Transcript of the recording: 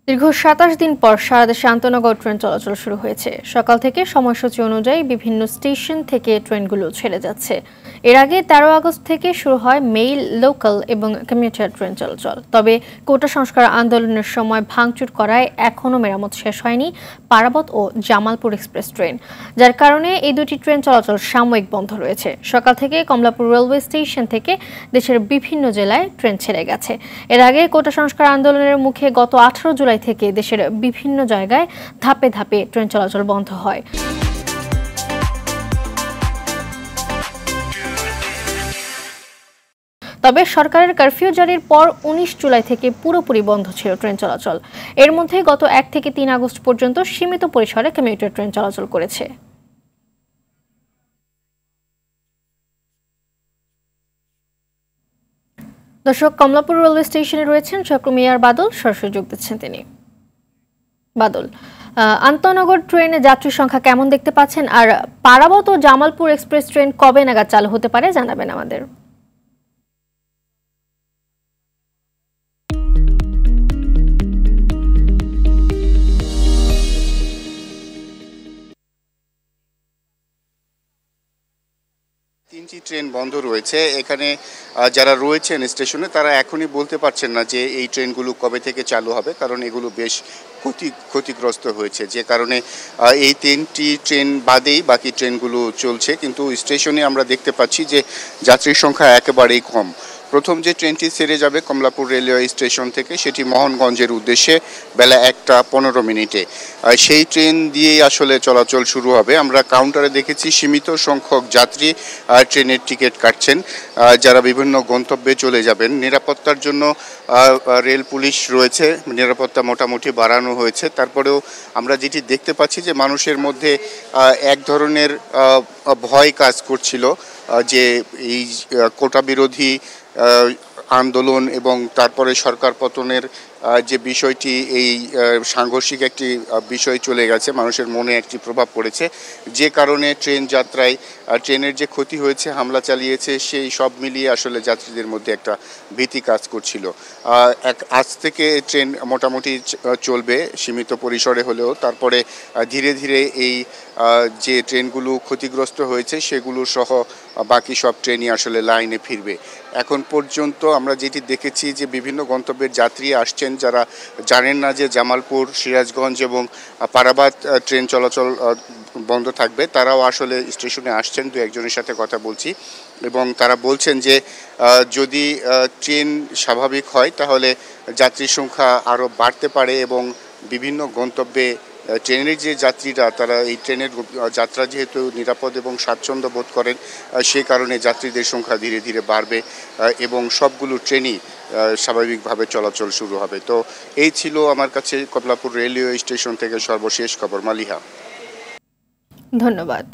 দীর্ঘ ২৭ দিন পর সারা দেশে আন্তনগর ট্রেন চলাচল শুরু হয়েছে। সকাল থেকে সময়সূচি অনুযায়ী বিভিন্ন স্টেশন থেকে ট্রেনগুলো ছেড়ে যাচ্ছে। এর আগে ১৩ আগস্ট থেকে শুরু হয় মেইল, লোকাল এবং কমিউটার ট্রেন চলাচল। তবে কোটা সংস্কার আন্দোলনের সময় ভাঙচুর করায় এখনও মেরামত শেষ হয়নি পারাবত ও জামালপুর এক্সপ্রেস ট্রেন, যার কারণে এই দুটি ট্রেন চলাচল সাময়িক বন্ধ রয়েছে। সকাল থেকে কমলাপুর রেলওয়ে স্টেশন থেকে দেশের বিভিন্ন জেলায় ট্রেন ছেড়ে গেছে। এর আগে কোটা সংস্কার আন্দোলনের মুখে গত ১৮ জুলাই থেকে দেশের বিভিন্ন জায়গায় ধাপে ধাপে ট্রেন চলাচল বন্ধ হয়। তবে সরকারের কারফিউ জারির পর ১৯ জুলাই থেকে পুরোপুরি বন্ধ ছিল ট্রেন চলাচল। এর মধ্যে গত ১ থেকে ৩ আগস্ট পর্যন্ত সীমিত পরিসরে কমিউটার ট্রেন চলাচল করেছে। দর্শক, কমলাপুর রেলওয়ে স্টেশনে রয়েছেন চক্রমিয়ার বাদল, সরাসরি যোগ দিচ্ছেন তিনি। বাদল, আন্তনগর ট্রেনে যাত্রীর সংখ্যা কেমন দেখতে পাচ্ছেন, আর পারাবত ও জামালপুর এক্সপ্রেস ট্রেন কবে নাগাদ চালু হতে পারে জানাবেন আমাদের। ৩টি ট্রেন বন্ধ রয়েছে। এখানে যারা রয়েছেন স্টেশনে তারা এখনই বলতে পারছেন না যে এই ট্রেনগুলো কবে থেকে চালু হবে, কারণ এগুলো বেশ ক্ষতিগ্রস্ত হয়েছে, যে কারণে এই ৩টি ট্রেন বাদেই বাকি ট্রেনগুলো চলছে। কিন্তু স্টেশনে আমরা দেখতে পাচ্ছি যে যাত্রীর সংখ্যা একেবারেই কম। প্রথম যে ট্রেনটি ছেড়ে যাবে কমলাপুর রেলওয়ে স্টেশন থেকে, সেটি মোহনগঞ্জের উদ্দেশ্যে বেলা ১টা ১৫ মিনিটে। সেই ট্রেন দিয়েই আসলে চলাচল শুরু হবে। আমরা কাউন্টারে দেখেছি সীমিত সংখ্যক যাত্রী ট্রেনের টিকিট কাটছেন, যারা বিভিন্ন গন্তব্যে চলে যাবেন। নিরাপত্তার জন্য রেল পুলিশ রয়েছে, নিরাপত্তা মোটামুটি বাড়ানো হয়েছে। তারপরেও আমরা যেটি দেখতে পাচ্ছি যে মানুষের মধ্যে এক ধরনের ভয় কাজ করছিল যে এই কোটা বিরোধী আন্দোলন এবং তারপরে সরকার পতনের যে বিষয়টি, এই সাংঘর্ষিক একটি বিষয় চলে গেছে, মানুষের মনে একটি প্রভাব পড়েছে, যে কারণে ট্রেন যাত্রায় ট্রেনের যে ক্ষতি হয়েছে, হামলা চালিয়েছে, সেই সব মিলিয়ে আসলে যাত্রীদের মধ্যে একটা ভীতি কাজ করছিল। আজ থেকে ট্রেন মোটামুটি চলবে সীমিত পরিসরে হলেও, তারপরে ধীরে ধীরে এই যে ট্রেনগুলো ক্ষতিগ্রস্ত হয়েছে সেগুলো সহ বাকি সব ট্রেনই আসলে লাইনে ফিরবে। এখন পর্যন্ত আমরা যেটি দেখেছি যে বিভিন্ন গন্তব্যের যাত্রী আসছেন যারা জানেন না যে জামালপুর, সিরাজগঞ্জ এবং পারাবাত ট্রেন চলাচল বন্ধ থাকবে, তারাও আসলে স্টেশনে আসছেন। দু একজনের সাথে কথা বলছি এবং তারা বলছেন যে যদি ট্রেন স্বাভাবিক হয় তাহলে যাত্রীর সংখ্যা আরও বাড়তে পারে এবং বিভিন্ন গন্তব্যে ট্রেনের যে যাত্রীরা, তারা এই ট্রেনের যাত্রা যেহেতু নিরাপদ এবং স্বাচ্ছন্দ্য বোধ করেন, সেই কারণে যাত্রীদের সংখ্যা ধীরে ধীরে বাড়বে এবং সবগুলো ট্রেনই স্বাভাবিকভাবে চলাচল শুরু হবে। তো এই ছিল আমার কাছে কমলাপুর রেলওয়ে স্টেশন থেকে সর্বশেষ খবর। মালিহা, ধন্যবাদ।